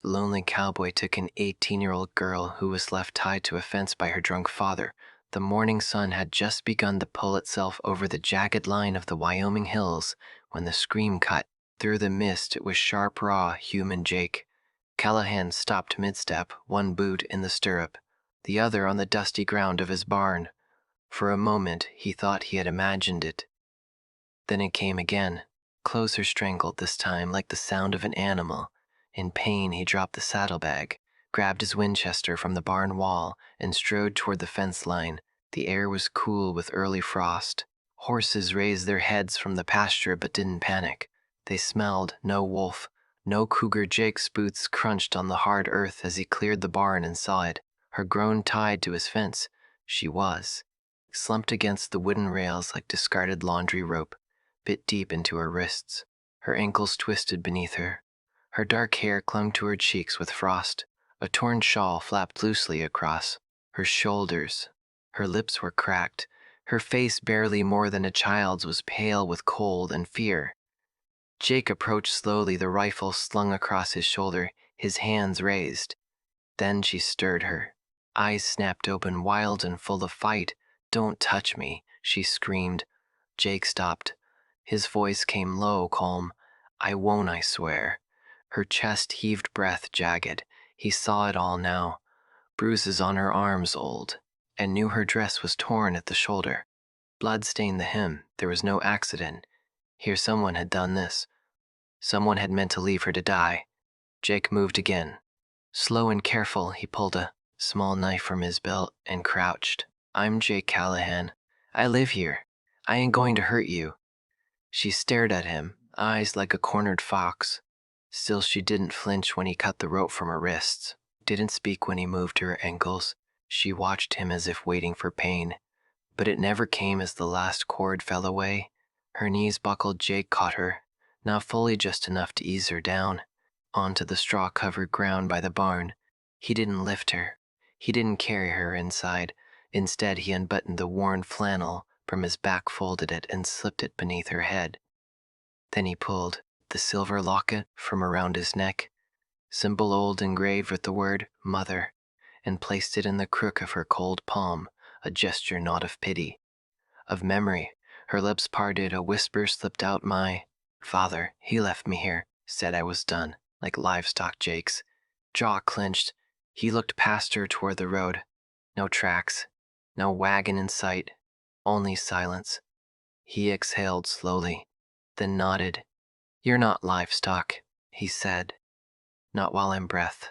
lonely cowboy took an 18-year-old girl who was left tied to a fence by her drunk father. The morning sun had just begun to pull itself over the jagged line of the Wyoming hills when the scream cut. Through the mist, it was sharp, raw, human Jake. Callahan stopped mid-step, one boot in the stirrup, the other on the dusty ground of his barn. For a moment, he thought he had imagined it. Then it came again, closer, strangled this time, like the sound of an animal. In pain, he dropped the saddlebag, grabbed his Winchester from the barn wall, and strode toward the fence line. The air was cool with early frost. Horses raised their heads from the pasture but didn't panic. They smelled no wolf, no cougar. Jake's boots crunched on the hard earth as he cleared the barn and saw it, her grown tied to his fence. She was, slumped against the wooden rails like discarded laundry rope, bit deep into her wrists. Her ankles twisted beneath her. Her dark hair clung to her cheeks with frost. A torn shawl flapped loosely across her shoulders. Her lips were cracked. Her face, barely more than a child's, was pale with cold and fear. Jake approached slowly, the rifle slung across his shoulder, his hands raised. Then she stirred her. Eyes snapped open, wild and full of fight. "Don't touch me," she screamed. Jake stopped. His voice came low, calm. "I won't, I swear." Her chest heaved, breath jagged. He saw it all now. Bruises on her arms, old, and knew her dress was torn at the shoulder. Blood stained the hem. There was no accident. Here someone had done this. Someone had meant to leave her to die. Jake moved again. Slow and careful, he pulled a small knife from his belt and crouched. "I'm Jake Callahan. I live here. I ain't going to hurt you." She stared at him, eyes like a cornered fox. Still, she didn't flinch when he cut the rope from her wrists, didn't speak when he moved her ankles. She watched him as if waiting for pain, but it never came. As the last cord fell away, her knees buckled. Jake caught her, not fully, just enough to ease her down, onto the straw-covered ground by the barn. He didn't lift her. He didn't carry her inside. Instead, he unbuttoned the worn flannel from his back, folded it, and slipped it beneath her head. Then he pulled the silver locket from around his neck, symbol old engraved with the word "Mother," and placed it in the crook of her cold palm, a gesture not of pity, of memory. Her lips parted, a whisper slipped out. "My father, he left me here, said I was done, like livestock." Jake's jaw clenched. He looked past her toward the road. No tracks, no wagon in sight, only silence. He exhaled slowly, then nodded. "You're not livestock," he said. "Not while I'm breath."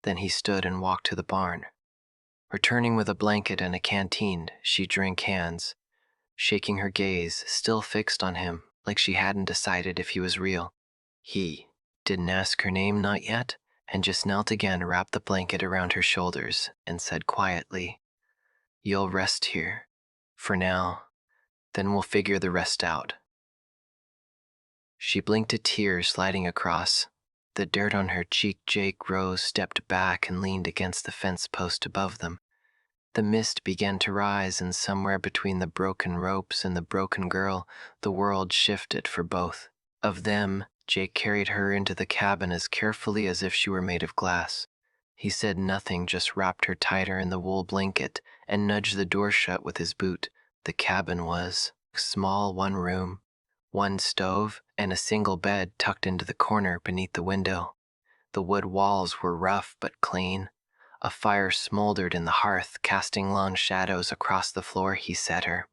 Then he stood and walked to the barn. Returning with a blanket and a canteen, she drank hands, shaking her gaze, still fixed on him, like she hadn't decided if he was real. He didn't ask her name, not yet, and just knelt again, wrapped the blanket around her shoulders, and said quietly, "You'll rest here, for now, then we'll figure the rest out." She blinked, a tear sliding across the dirt on her cheek. Jake rose, stepped back, and leaned against the fence post above them. The mist began to rise, and somewhere between the broken ropes and the broken girl, the world shifted for both of them. Jake carried her into the cabin as carefully as if she were made of glass. He said nothing, just wrapped her tighter in the wool blanket and nudged the door shut with his boot. The cabin was small, one room, one stove, and a single bed tucked into the corner beneath the window. The wood walls were rough but clean. A fire smoldered in the hearth, casting long shadows across the floor. He set her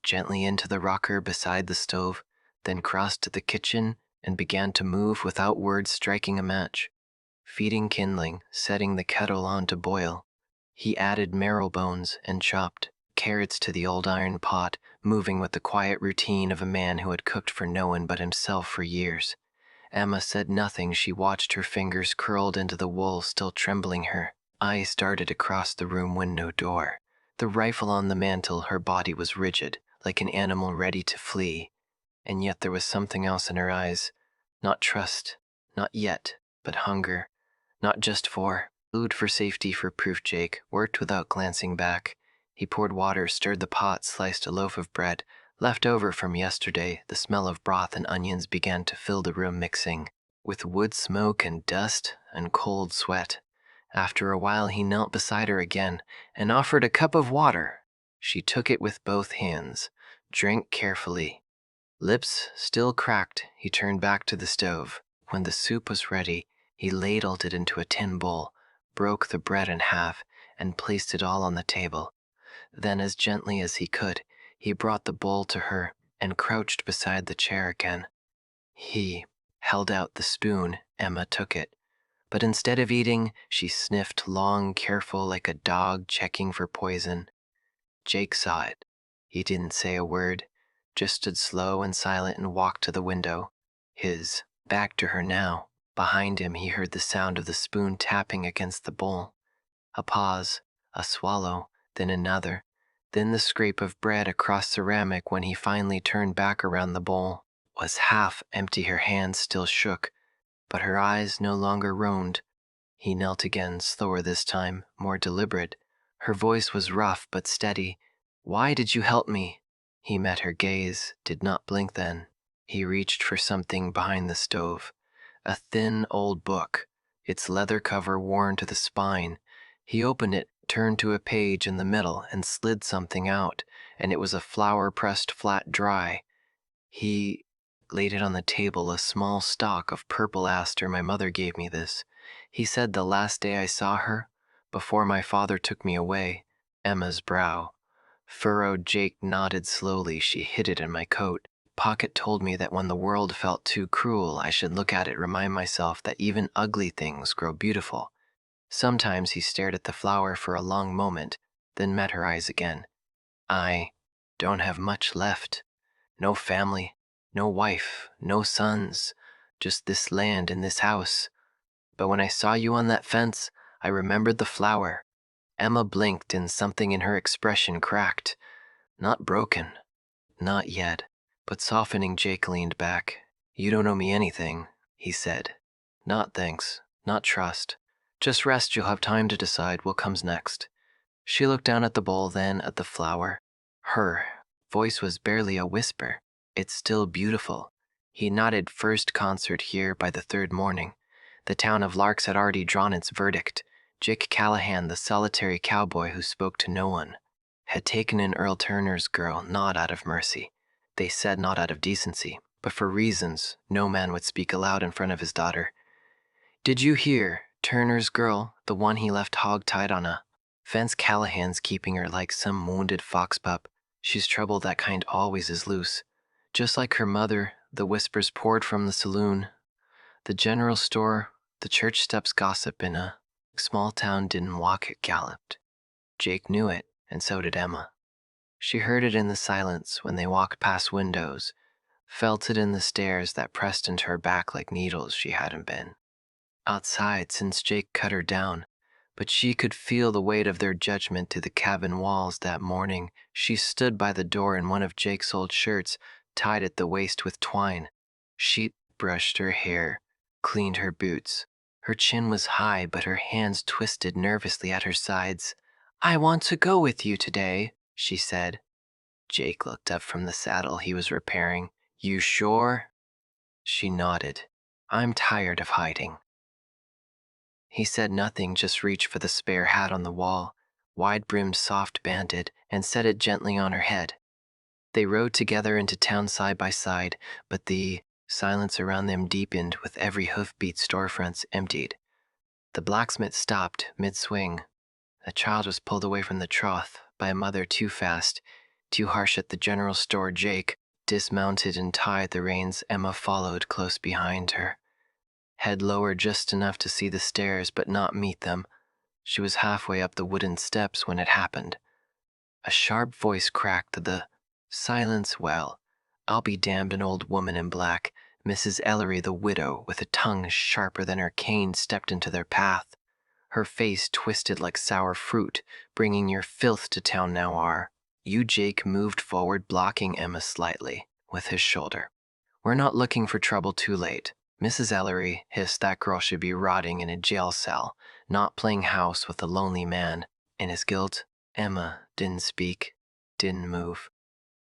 gently into the rocker beside the stove, then crossed to the kitchen and began to move without words, striking a match, feeding kindling, setting the kettle on to boil. He added marrow bones and chopped carrots to the old iron pot, moving with the quiet routine of a man who had cooked for no one but himself for years. Emma said nothing. She watched, her fingers curled into the wool, still trembling. Her eyes darted across the room window door, the rifle on the mantel. Her body was rigid, like an animal ready to flee. And yet there was something else in her eyes. Not trust, not yet, but hunger. Not just for food, for safety, for proof. Jake worked without glancing back. He poured water, stirred the pot, sliced a loaf of bread, left over from yesterday. The smell of broth and onions began to fill the room, mixing with wood smoke and dust. and cold sweat. After a while, he knelt beside her again and offered a cup of water. She took it with both hands, drank carefully. Lips still cracked, he turned back to the stove. When the soup was ready, he ladled it into a tin bowl, broke the bread in half, and placed it all on the table. Then, as gently as he could, he brought the bowl to her and crouched beside the chair again. He held out the spoon. Emma took it. But instead of eating, she sniffed long, careful, like a dog checking for poison. Jake saw it. He didn't say a word, just stood slow and silent and walked to the window, his back to her now. Behind him, he heard the sound of the spoon tapping against the bowl. A pause, a swallow, then another, then the scrape of bread across ceramic. When he finally turned back around, the bowl was half empty. Her hands still shook, but her eyes no longer roamed. He knelt again, slower this time, more deliberate. Her voice was rough but steady. "Why did you help me?" He met her gaze, did not blink then. He reached for something behind the stove. A thin old book, its leather cover worn to the spine. He opened it, turned to a page in the middle, and slid something out, and it was a flower-pressed flat dry. He laid it on the table, a small stalk of purple aster. "My mother gave me this," he said, "the last day I saw her, before my father took me away." Emma's brow furrowed. Jake nodded slowly. "She hid it in my coat pocket, told me that when the world felt too cruel, I should look at it, remind myself that even ugly things grow beautiful." Sometimes he stared at the flower for a long moment, then met her eyes again. "I don't have much left. No family, no wife, no sons, just this land and this house. But when I saw you on that fence, I remembered the flower." Emma blinked and something in her expression cracked. "Not broken. Not yet." But softening, Jake leaned back. "You don't owe me anything," he said. "Not thanks, not trust. Just rest. You'll have time to decide what comes next." She looked down at the bowl, then at the flower. Her voice was barely a whisper. "It's still beautiful." He nodded. First concert here by the third morning. The town of Larks had already drawn its verdict. Jake Callahan, the solitary cowboy who spoke to no one, had taken in Earl Turner's girl, not out of mercy. They said not out of decency, but for reasons no man would speak aloud in front of his daughter. "Did you hear? Turner's girl, the one he left hog-tied on a fence. Callahan's keeping her like some wounded fox pup. She's trouble, that kind always is loose. Just like her mother." The whispers poured from the saloon, the general store, the church steps. Gossip in a small town didn't walk, it galloped. Jake knew it, and so did Emma. She heard it in the silence when they walked past windows, felt it in the stares that pressed into her back like needles. She hadn't been outside since Jake cut her down, but she could feel the weight of their judgment to the cabin walls that morning. She stood by the door in one of Jake's old shirts, tied at the waist with twine. She brushed her hair, cleaned her boots. Her chin was high, but her hands twisted nervously at her sides. "I want to go with you today," she said. Jake looked up from the saddle he was repairing. "You sure?" She nodded. "I'm tired of hiding." He said nothing, just reached for the spare hat on the wall, wide-brimmed, soft-banded, and set it gently on her head. They rode together into town side by side, but the silence around them deepened with every hoofbeat. Storefronts emptied. The blacksmith stopped mid-swing. A child was pulled away from the trough by a mother, too fast, too harsh. At the general store, Jake dismounted and tied the reins. Emma followed close behind her, head lowered just enough to see the stairs but not meet them. She was halfway up the wooden steps when it happened. A sharp voice cracked the silence. "Well, I'll be damned." An old woman in black, Mrs. Ellery, the widow, with a tongue sharper than her cane, stepped into their path. Her face twisted like sour fruit. "Bringing your filth to town now, are you?" Jake moved forward, blocking Emma slightly with his shoulder. "We're not looking for trouble. Too late." Mrs. Ellery hissed, "That girl should be rotting in a jail cell, not playing house with a lonely man in his guilt." Emma didn't speak, didn't move.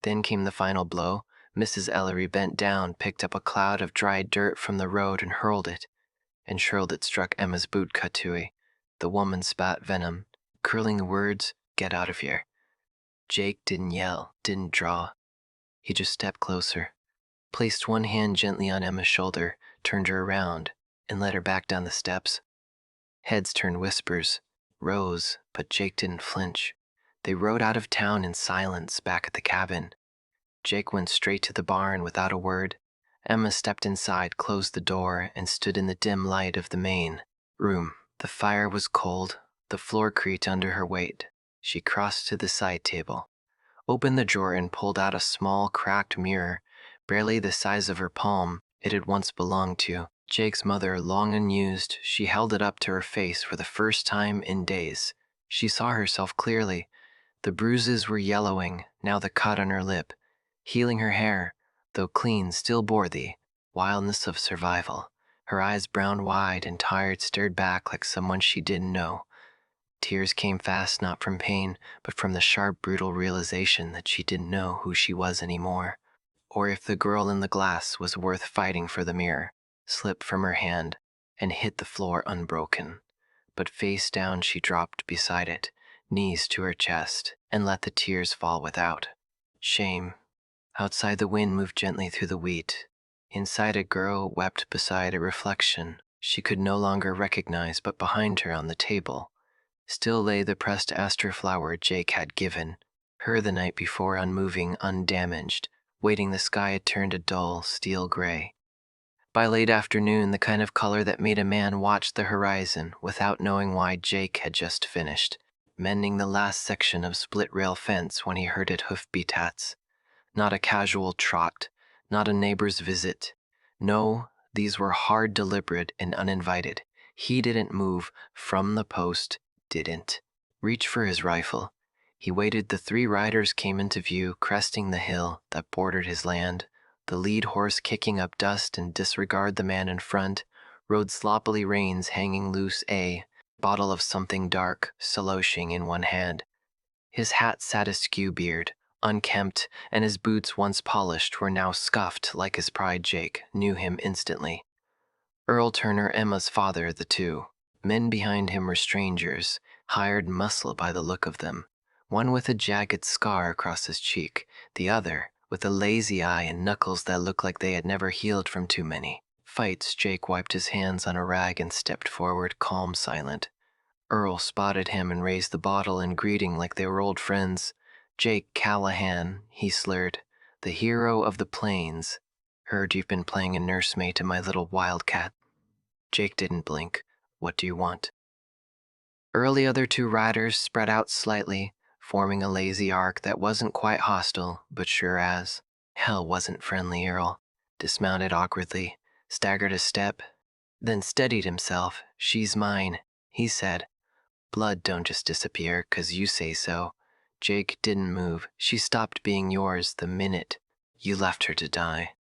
Then came the final blow. Mrs. Ellery bent down, picked up a cloud of dry dirt from the road and hurled it. and shrill that struck Emma's boot Katui. The woman spat venom, curling the words, "Get out of here." Jake didn't yell, didn't draw. He just stepped closer, placed one hand gently on Emma's shoulder, turned her around, and led her back down the steps. Heads turned, whispers rose, but Jake didn't flinch. They rode out of town in silence back at the cabin. Jake went straight to the barn without a word. Emma stepped inside, closed the door, and stood in the dim light of the main room. The fire was cold. The floor creaked under her weight. She crossed to the side table, opened the drawer, and pulled out a small, cracked mirror, barely the size of her palm it had once belonged to. Jake's mother, long unused, she held it up to her face for the first time in days. She saw herself clearly. The bruises were yellowing, now the cut on her lip. Healing her hair, though clean, still bore the wildness of survival. Her eyes, brown wide and tired, stared back like someone she didn't know. Tears came fast, not from pain, but from the sharp, brutal realization that she didn't know who she was anymore, or if the girl in the glass was worth fighting for. The mirror slipped from her hand and hit the floor unbroken. But face down she dropped beside it, knees to her chest, and let the tears fall without shame. Outside, the wind moved gently through the wheat. Inside, a girl wept beside a reflection she could no longer recognize, but behind her on the table still lay the pressed aster flower Jake had given her the night before, unmoving, undamaged, waiting. The sky had turned a dull steel gray. By late afternoon, the kind of color that made a man watch the horizon without knowing why. Jake had just finished mending the last section of split-rail fence when he heard it hoof-beats. Not a casual trot, not a neighbor's visit. No, these were hard, deliberate, and uninvited. He didn't move from the post, didn't reach for his rifle. He waited. The three riders came into view, cresting the hill that bordered his land. The lead horse, kicking up dust and disregard the man in front, rode sloppily, reins hanging loose, a bottle of something dark slouching in one hand. His hat sat askew, beard unkempt, and his boots, once polished, were now scuffed like his pride. Jake knew him instantly. Earl Turner, Emma's father. The two men behind him were strangers, hired muscle by the look of them. One with a jagged scar across his cheek, the other with a lazy eye and knuckles that looked like they had never healed from too many fights. Jake wiped his hands on a rag and stepped forward, calm, silent. Earl spotted him and raised the bottle in greeting like they were old friends. "Jake Callahan," he slurred, "the hero of the plains. Heard you've been playing a nursemaid to my little wildcat." Jake didn't blink. "What do you want?" Earl, the other two riders spread out slightly, forming a lazy arc that wasn't quite hostile, but sure as hell wasn't friendly. Earl dismounted awkwardly, staggered a step, then steadied himself. "She's mine," he said. "Blood don't just disappear 'cause you say so." Jake didn't move. "She stopped being yours the minute you left her to die."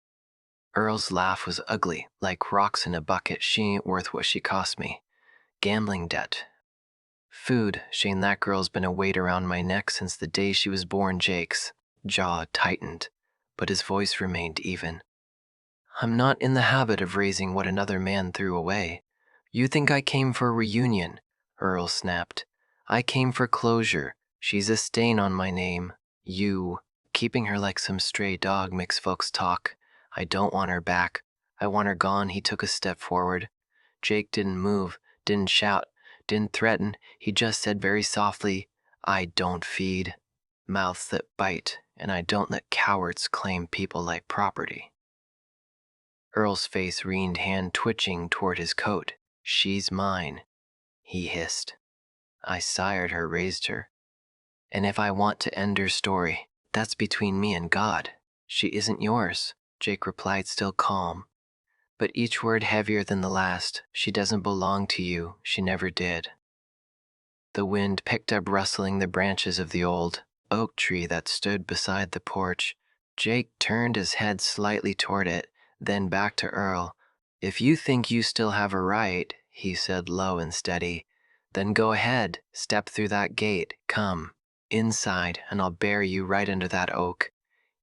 Earl's laugh was ugly, like rocks in a bucket. "She ain't worth what she cost me. Gambling debt. Food. Shane, that girl's been a weight around my neck since the day she was born." Jake's jaw tightened, but his voice remained even. "I'm not in the habit of raising what another man threw away." "You think I came for a reunion?" Earl snapped. "I came for closure. She's a stain on my name. You keeping her like some stray dog makes folks talk. I don't want her back. I want her gone." He took a step forward. Jake didn't move, didn't shout, didn't threaten. He just said very softly, "I don't feed mouths that bite, and I don't let cowards claim people like property." Earl's face reened, hand twitching toward his coat. "She's mine," he hissed. "I sired her, raised her. And if I want to end her story, that's between me and God. She isn't yours," Jake replied, still calm, but each word heavier than the last. "She doesn't belong to you. She never did." The wind picked up, rustling the branches of the old oak tree that stood beside the porch. Jake turned his head slightly toward it, then back to Earl. "If you think you still have a right," he said, low and steady, "then go ahead, step through that gate, come inside, and I'll bury you right under that oak."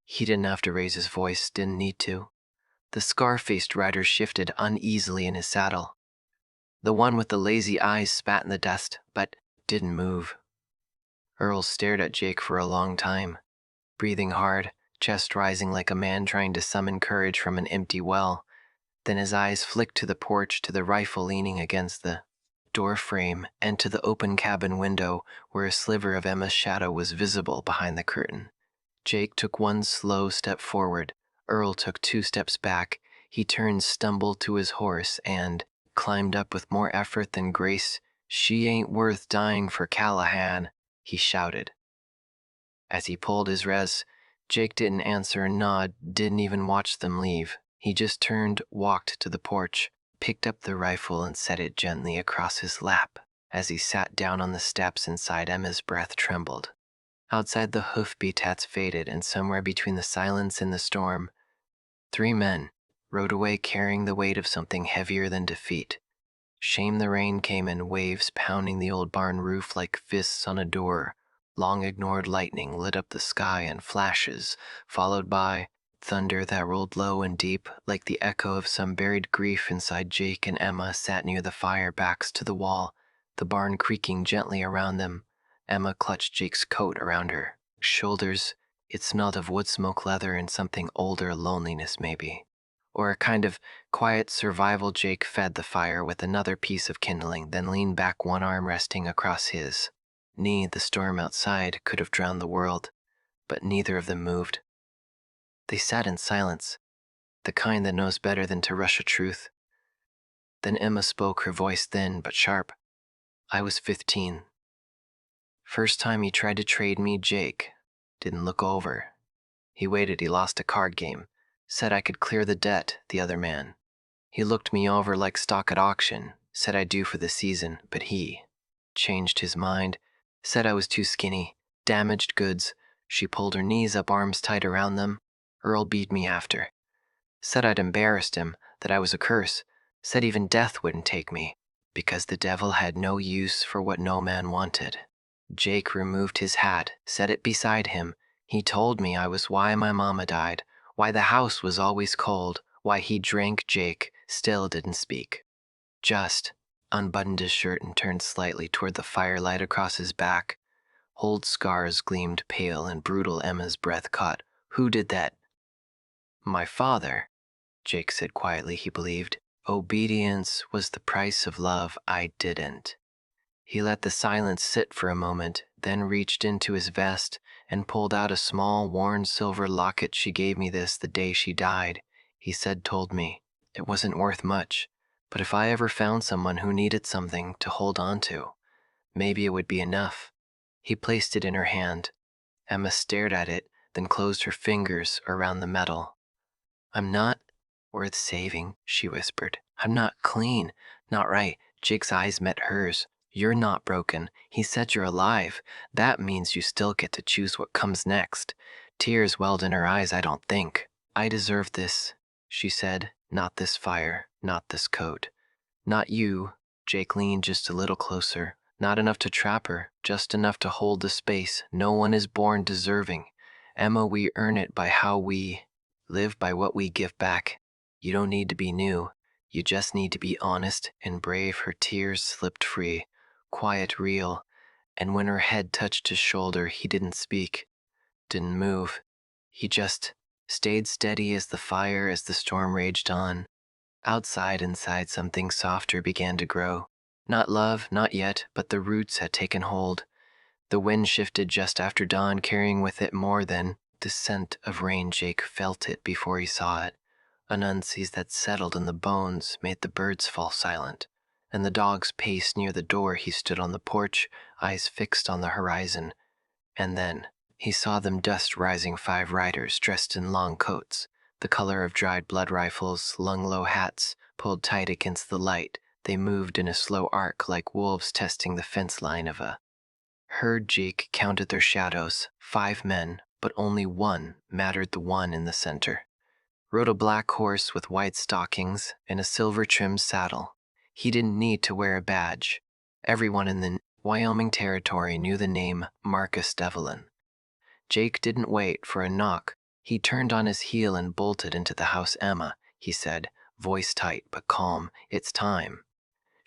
He didn't have to raise his voice, didn't need to. The scar-faced rider shifted uneasily in his saddle. The one with the lazy eyes spat in the dust, but didn't move. Earl stared at Jake for a long time, breathing hard, chest rising like a man trying to summon courage from an empty well. Then his eyes flicked to the porch, to the rifle leaning against the door frame, and to the open cabin window where a sliver of Emma's shadow was visible behind the curtain. Jake took one slow step forward. Earl took 2 steps back. He turned, stumbled to his horse, and climbed up with more effort than grace. "She ain't worth dying for, Callahan," he shouted. As he pulled his res, Jake didn't answer a nod, didn't even watch them leave. He just turned, walked to the porch, picked up the rifle and set it gently across his lap. As he sat down on the steps inside, Emma's breath trembled. Outside, the hoofbeat hats faded, and somewhere between the silence and the storm, 3 men rode away carrying the weight of something heavier than defeat. Shame the rain came in waves, pounding the old barn roof like fists on a door. Long ignored lightning lit up the sky in flashes, followed by thunder that rolled low and deep, like the echo of some buried grief. Inside, Jake and Emma sat near the fire, backs to the wall, the barn creaking gently around them. Emma clutched Jake's coat around her shoulders. It smelled of wood smoke, leather, and something older, loneliness maybe. Or a kind of quiet survival. Jake fed the fire with another piece of kindling, then leaned back, one arm resting across his knee. The storm outside could have drowned the world, but neither of them moved. They sat in silence, the kind that knows better than to rush a truth. Then Emma spoke, her voice thin but sharp. "I was 15. First time he tried to trade me, Jake didn't look over. He waited, he lost a card game. Said I could clear the debt, the other man. He looked me over like stock at auction, said I'd do for the season, but he changed his mind, said I was too skinny, damaged goods." She pulled her knees up, arms tight around them. "Earl beat me after. Said I'd embarrassed him, that I was a curse. Said even death wouldn't take me, because the devil had no use for what no man wanted." Jake removed his hat, set it beside him. "He told me I was why my mama died, why the house was always cold, why he drank." Jake still didn't speak, just unbuttoned his shirt and turned slightly toward the firelight across his back. Old scars gleamed pale and brutal. Emma's breath caught. "Who did that?" "My father," Jake said quietly. He believed obedience was the price of love. "I didn't." He let the silence sit for a moment, then reached into his vest and pulled out a small, worn silver locket. "She gave me this the day she died," he said. "Told me it wasn't worth much, but if I ever found someone who needed something to hold on to, maybe it would be enough." He placed it in her hand. Emma stared at it, then closed her fingers around the metal. "I'm not worth saving," she whispered. "I'm not clean, not right." Jake's eyes met hers. "You're not broken." He said. "You're alive. That means you still get to choose what comes next." Tears welled in her eyes. "I don't think I deserve this," she said. "Not this fire, not this coat, not you." Jake leaned just a little closer. Not enough to trap her, just enough to hold the space. "No one is born deserving, Emma. We earn it by how we live, by what we give back. You don't need to be new. You just need to be honest and brave." Her tears slipped free, quiet, real, and when her head touched his shoulder, he didn't speak, didn't move. He just stayed steady as the fire, as the storm raged on. Outside, inside, something softer began to grow. Not love, not yet, but the roots had taken hold. The wind shifted just after dawn, carrying with it more than the scent of rain. Jake felt it before he saw it. An unease that settled in the bones, made the birds fall silent, and the dogs paced near the door. He stood on the porch, eyes fixed on the horizon, and then he saw them, dust rising, 5 riders dressed in long coats, the color of dried blood, rifles, lung-low hats pulled tight against the light. They moved in a slow arc like wolves testing the fence line of a herd. Jake counted their shadows, 5 men, but only one mattered, the one in the center. Rode a black horse with white stockings and a silver-trimmed saddle. He didn't need to wear a badge. Everyone in the Wyoming Territory knew the name Marcus Devlin. Jake didn't wait for a knock. He turned on his heel and bolted into the house. "Emma," he said, voice tight but calm, "it's time."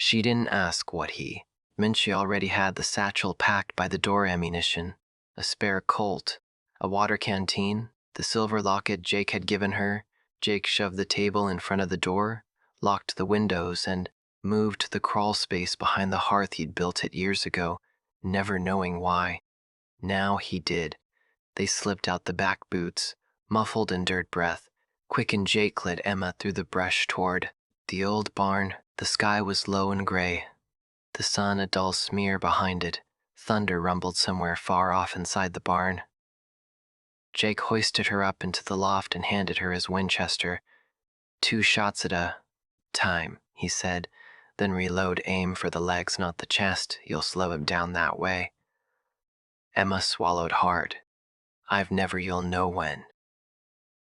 She didn't ask what he meant. She already had the satchel packed by the door: ammunition, a spare Colt, a water canteen, the silver locket Jake had given her. Jake shoved the table in front of the door, locked the windows, and moved to the crawl space behind the hearth he'd built it years ago, never knowing why. Now he did. They slipped out the back boots, muffled in dirt breath. Quick, and Jake led Emma through the brush toward the old barn. The sky was low and gray, the sun a dull smear behind it. Thunder rumbled somewhere far off inside the barn. Jake hoisted her up into the loft and handed her his Winchester. 2 shots at a time, he said. Then reload. Aim for the legs, not the chest. You'll slow him down that way. Emma swallowed hard. You'll know when.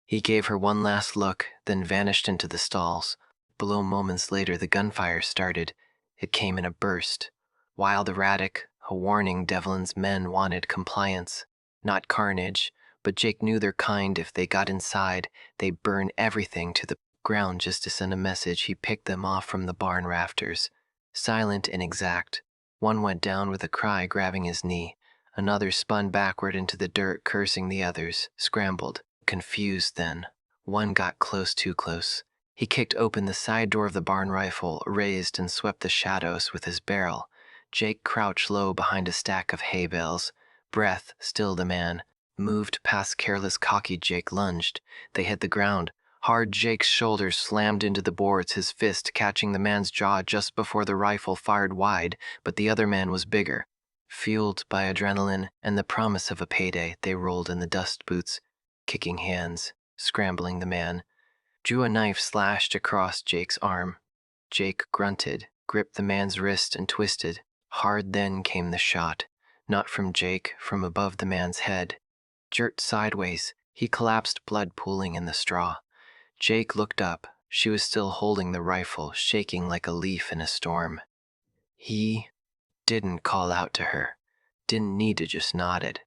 He gave her one last look, then vanished into the stalls. Below, moments later, the gunfire started. It came in a burst. Wild, erratic, a warning. Devlin's men wanted compliance, not carnage, but Jake knew their kind. If they got inside, they'd burn everything to the ground just to send a message. He picked them off from the barn rafters, silent and exact. One went down with a cry, grabbing his knee. Another spun backward into the dirt, cursing. The others scrambled, confused. Then one got close, too close. He kicked open the side door of the barn, rifle raised, and swept the shadows with his barrel. Jake crouched low behind a stack of hay bales. Breath stilled the man. Moved past careless, cocky. Jake lunged. They hit the ground hard. Jake's shoulders slammed into the boards, his fist catching the man's jaw just before the rifle fired wide. But the other man was bigger. Fueled by adrenaline and the promise of a payday, they rolled in the dust boots, kicking hands, scrambling. The man drew a knife, slashed across Jake's arm. Jake grunted, gripped the man's wrist, and twisted. Hard. Then came the shot. Not from Jake, from above the man's head. Jerked sideways, he collapsed, blood pooling in the straw. Jake looked up. She was still holding the rifle, shaking like a leaf in a storm. He didn't call out to her. Didn't need to, just nodded.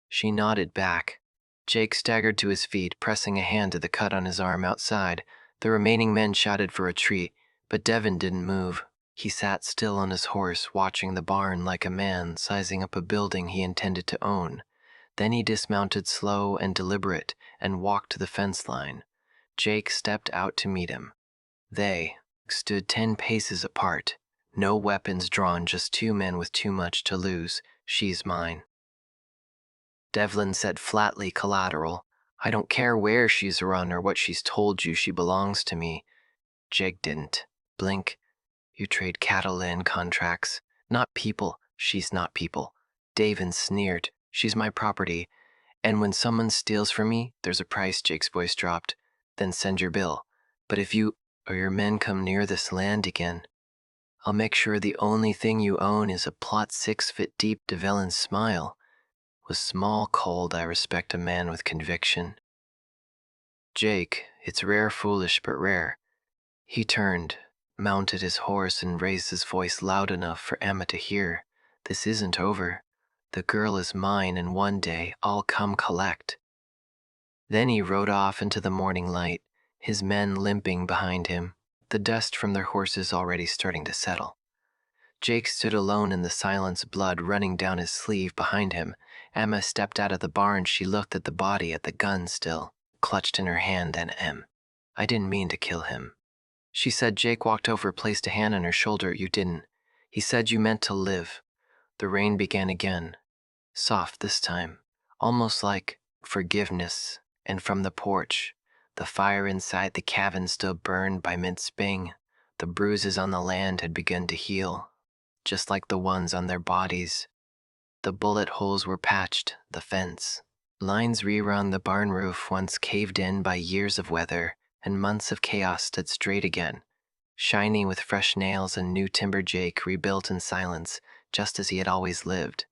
She nodded back. Jake staggered to his feet, pressing a hand to the cut on his arm. Outside, the remaining men shouted for retreat, but Devin didn't move. He sat still on his horse, watching the barn like a man sizing up a building he intended to own. Then he dismounted, slow and deliberate, and walked to the fence line. Jake stepped out to meet him. They stood 10 paces apart. No weapons drawn, just 2 men with too much to lose. She's mine. Devlin said flatly, collateral. I don't care where she's run or what she's told you, she belongs to me. Jake didn't blink. You trade cattle, land contracts, not people. She's not people. Davin sneered. She's my property. And when someone steals from me, there's a price. Jake's voice dropped. Then send your bill. But if you or your men come near this land again, I'll make sure the only thing you own is a plot 6 feet deep. Devlin's smile was small, cold. I respect a man with conviction. Jake, it's rare, foolish, but rare. He turned, mounted his horse, and raised his voice loud enough for Emma to hear. This isn't over. The girl is mine, and one day I'll come collect. Then he rode off into the morning light, his men limping behind him, the dust from their horses already starting to settle. Jake stood alone in the silence, blood running down his sleeve behind him. Emma stepped out of the barn. She looked at the body, at the gun still clutched in her hand. And I didn't mean to kill him, she said. Jake walked over, placed a hand on her shoulder. You didn't. He said you meant to live. The rain began again, soft this time, almost like forgiveness. And from the porch, the fire inside the cabin still burned by mid-spring. The bruises on the land had begun to heal, just like the ones on their bodies. The bullet holes were patched, the fence lines re-around the barn roof, once caved in by years of weather and months of chaos, stood straight again, shiny with fresh nails and new timber. Jake rebuilt in silence, just as he had always lived.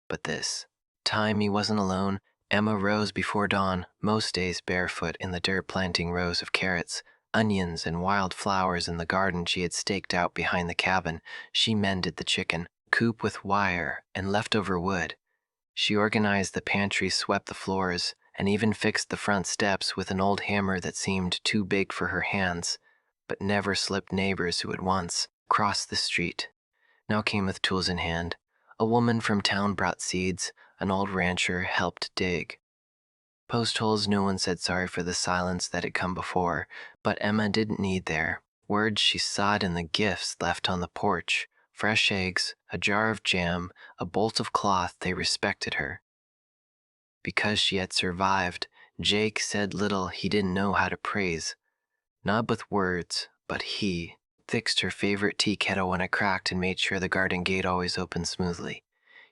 But this time he wasn't alone. Emma rose before dawn, most days barefoot in the dirt, planting rows of carrots, onions, and wild flowers in the garden she had staked out behind the cabin. She mended the chicken coop with wire and leftover wood. She organized the pantry, swept the floors, and even fixed the front steps with an old hammer that seemed too big for her hands, but never slipped neighbors who had once Crossed the street. Now came with tools in hand. A woman from town brought seeds. An old rancher helped dig. Post holes, no one said sorry for the silence that had come before, but Emma didn't need their words. She sawed in the gifts left on the porch: fresh eggs, a jar of jam, a bolt of cloth. They respected her. Because she had survived, Jake said little. He didn't know how to praise, not with words, but he fixed her favorite tea kettle when it cracked and made sure the garden gate always opened smoothly.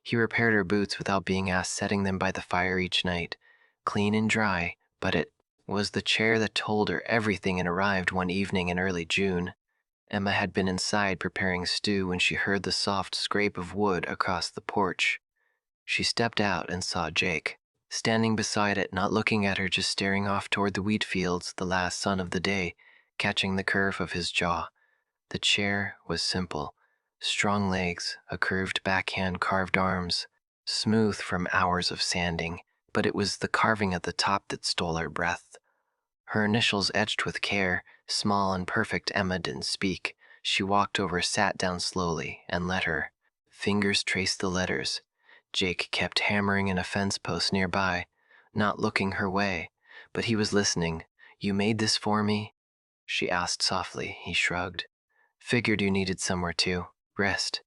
He repaired her boots without being asked, setting them by the fire each night, clean and dry. But it was the chair that told her everything. And arrived one evening in early June. Emma had been inside preparing stew when she heard the soft scrape of wood across the porch. She stepped out and saw Jake standing beside it, not looking at her, just staring off toward the wheat fields, the last sun of the day catching the curve of his jaw. The chair was simple: strong legs, a curved backhand, carved arms, smooth from hours of sanding, but it was the carving at the top that stole her breath. Her initials etched with care, small and perfect. Emma didn't speak. She walked over, sat down slowly, and let her fingers trace the letters. Jake kept hammering in a fence post nearby, not looking her way, but he was listening. "You made this for me?" she asked softly. He shrugged. "Figured you needed somewhere to rest."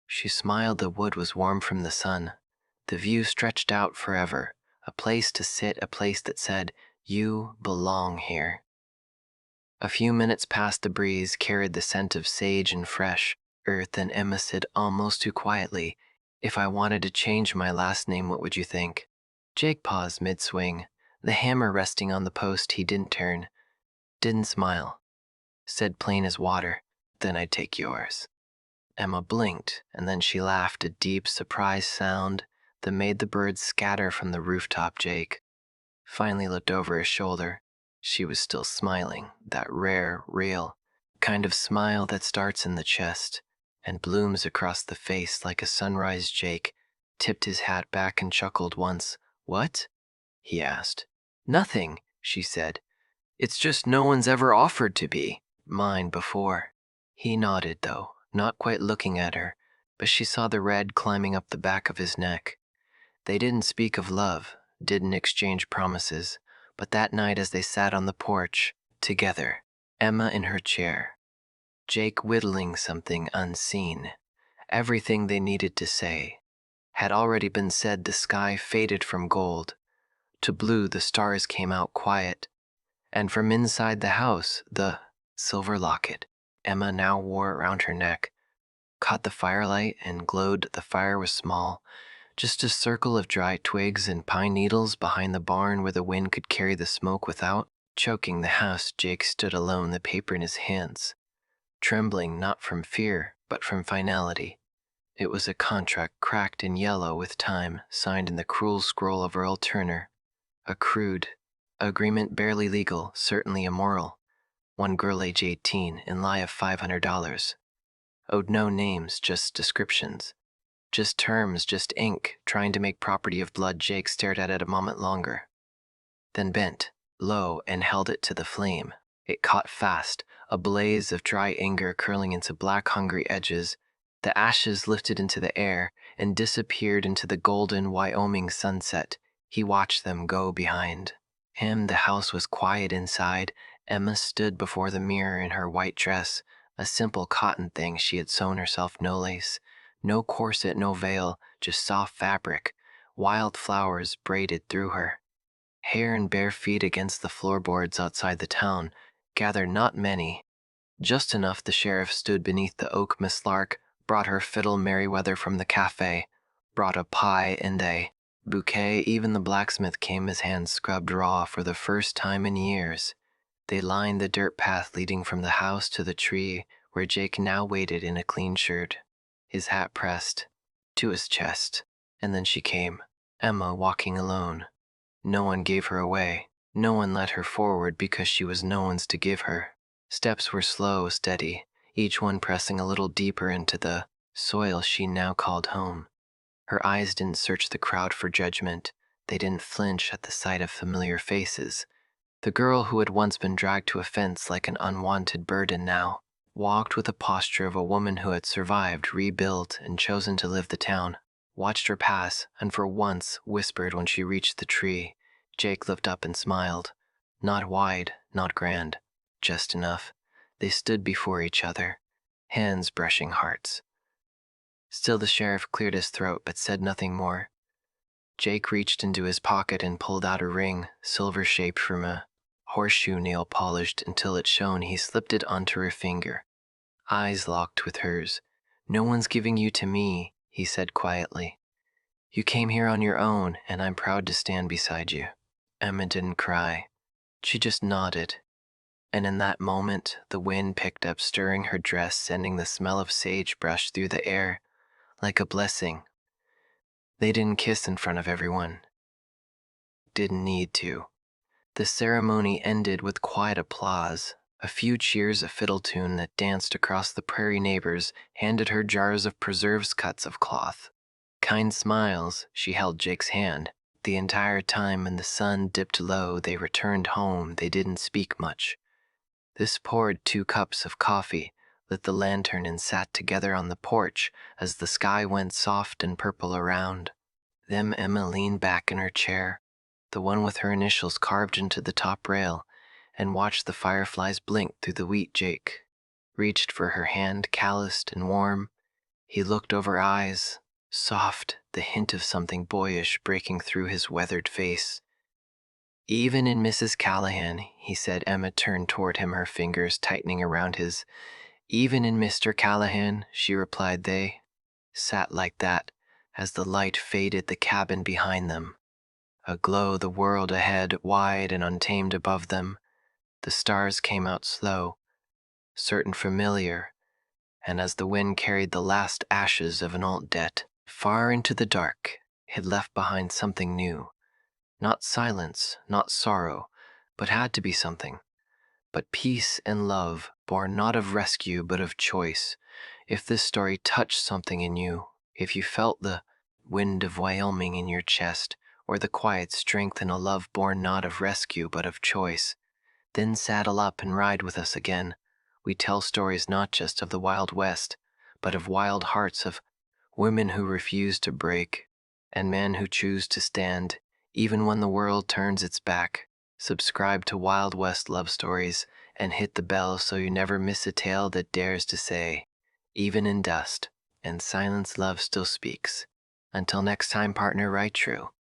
She smiled. The wood was warm from the sun. The view stretched out forever. A place to sit, a place that said, "You belong here." A few minutes passed. The breeze carried the scent of sage and fresh earth, and Emma said almost too quietly, "If I wanted to change my last name, what would you think?" Jake paused mid-swing, the hammer resting on the post. He didn't turn, didn't smile, said plain as water, "Then I'd take yours." Emma blinked, and then she laughed, a deep, surprised sound that made the birds scatter from the rooftop. Jake finally looked over his shoulder. She was still smiling, that rare, real kind of smile that starts in the chest and blooms across the face like a sunrise. Jake tipped his hat back and chuckled once. "What?" he asked. "Nothing," she said. "It's just no one's ever offered to be mine before." He nodded, though, not quite looking at her, but she saw the red climbing up the back of his neck. They didn't speak of love, didn't exchange promises, but that night as they sat on the porch, together, Emma in her chair, Jake whittling something unseen, everything they needed to say had already been said. The sky faded from gold to blue, the stars came out quiet, and from inside the house, the silver locket Emma now wore around her neck caught the firelight and glowed. The fire was small, just a circle of dry twigs and pine needles behind the barn where the wind could carry the smoke without choking the house. Jake stood alone, the paper in his hands, trembling not from fear, but from finality. It was a contract cracked in yellow with time, signed in the cruel scroll of Earl Turner. A crude agreement, barely legal, certainly immoral. One girl, age 18, in lie of $500. Owed no names, just descriptions. Just terms, just ink, trying to make property of blood. Jake stared at it a moment longer, then bent low and held it to the flame. It caught fast, a blaze of dry anger curling into black, hungry edges. The ashes lifted into the air and disappeared into the golden Wyoming sunset. He watched them go behind him. The house was quiet inside. Emma stood before the mirror in her white dress, a simple cotton thing she had sewn herself. No lace, no corset, no veil, just soft fabric, wild flowers braided through her hair, and bare feet against the floorboards outside the town. Gathered not many, just enough. The sheriff stood beneath the oak. Miss Lark brought her fiddle. Merriweather from the cafe brought a pie and a bouquet. Even the blacksmith came, his hands scrubbed raw for the first time in years. They lined the dirt path leading from the house to the tree where Jake now waited in a clean shirt, his hat pressed to his chest. And then she came, Emma, walking alone. No one gave her away. No one led her forward because she was no one's to give her. Steps were slow, steady, each one pressing a little deeper into the soil she now called home. Her eyes didn't search the crowd for judgment. They didn't flinch at the sight of familiar faces. The girl who had once been dragged to a fence like an unwanted burden now walked with the posture of a woman who had survived, rebuilt, and chosen to live the town. Watched her pass, and for once whispered when she reached the tree. Jake looked up and smiled. Not wide, not grand, just enough. They stood before each other, hands brushing hearts. Still the sheriff cleared his throat but said nothing more. Jake reached into his pocket and pulled out a ring, silver-shaped from a horseshoe nail polished until it shone. He slipped it onto her finger. Eyes locked with hers. "No one's giving you to me," he said quietly. "You came here on your own, and I'm proud to stand beside you." Emma didn't cry. She just nodded. And in that moment, the wind picked up, stirring her dress, sending the smell of sagebrush through the air like a blessing. They didn't kiss in front of everyone. Didn't need to. The ceremony ended with quiet applause, a few cheers, a fiddle tune that danced across the prairie. Neighbors handed her jars of preserves, cuts of cloth. Kind smiles. She held Jake's hand. The entire time when the sun dipped low, they returned home. They didn't speak much. This poured 2 cups of coffee, lit the lantern, and sat together on the porch as the sky went soft and purple around. Then Emma leaned back in her chair, the one with her initials carved into the top rail, and watched the fireflies blink through the wheat. Jake reached for her hand, calloused and warm. He looked over, eyes soft, the hint of something boyish breaking through his weathered face. "Even in Mrs. Callahan," he said. Emma turned toward him, her fingers tightening around his. "Even in Mr. Callahan," she replied. They sat like that as the light faded, the cabin behind them aglow, the world ahead wide and untamed above them. The stars came out slow, certain, familiar, and as the wind carried the last ashes of an old debt far into the dark, it left behind something new. Not silence, not sorrow, but had to be something. But peace and love, born not of rescue but of choice. If this story touched something in you, if you felt the wind of Wyoming in your chest, or the quiet strength in a love born not of rescue but of choice, then saddle up and ride with us again. We tell stories not just of the Wild West, but of wild hearts, of women who refuse to break, and men who choose to stand, even when the world turns its back. Subscribe to Wild West Love Stories and hit the bell so you never miss a tale that dares to say, even in dust and silence, love still speaks. Until next time, partner, ride true.